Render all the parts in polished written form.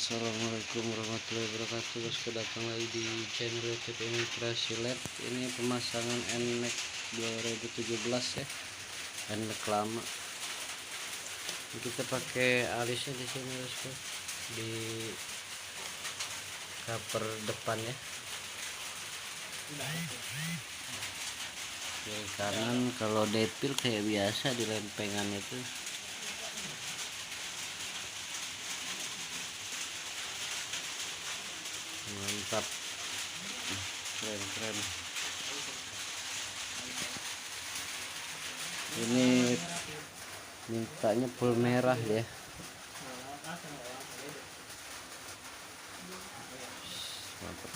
Assalamualaikum warahmatullahi wabarakatuh. Bosku, datang lagi di channel YouTube Imigrasi LED. Ini pemasangan NMAX 2017 ya, NMAX lama. Ini kita pakai alisnya di sini bosku, di cover depan ya. Di kanan kalau depil kayak biasa di lempengan itu. Mantap, keren. Ini mintanya full merah ya,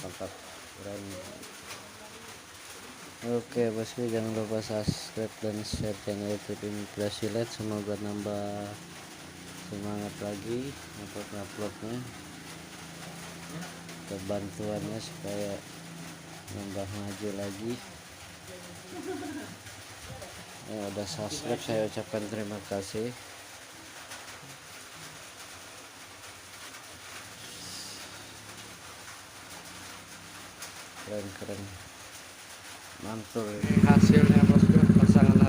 mantap, keren. Oke bosku, jangan lupa subscribe dan share channel YouTube Imigrasi LED. Semoga nambah semangat lagi uploadnya, kebantuannya supaya nambah maju lagi. Udah subscribe, saya ucapkan terima kasih. Keren, mantul hasilnya bosku, pasangan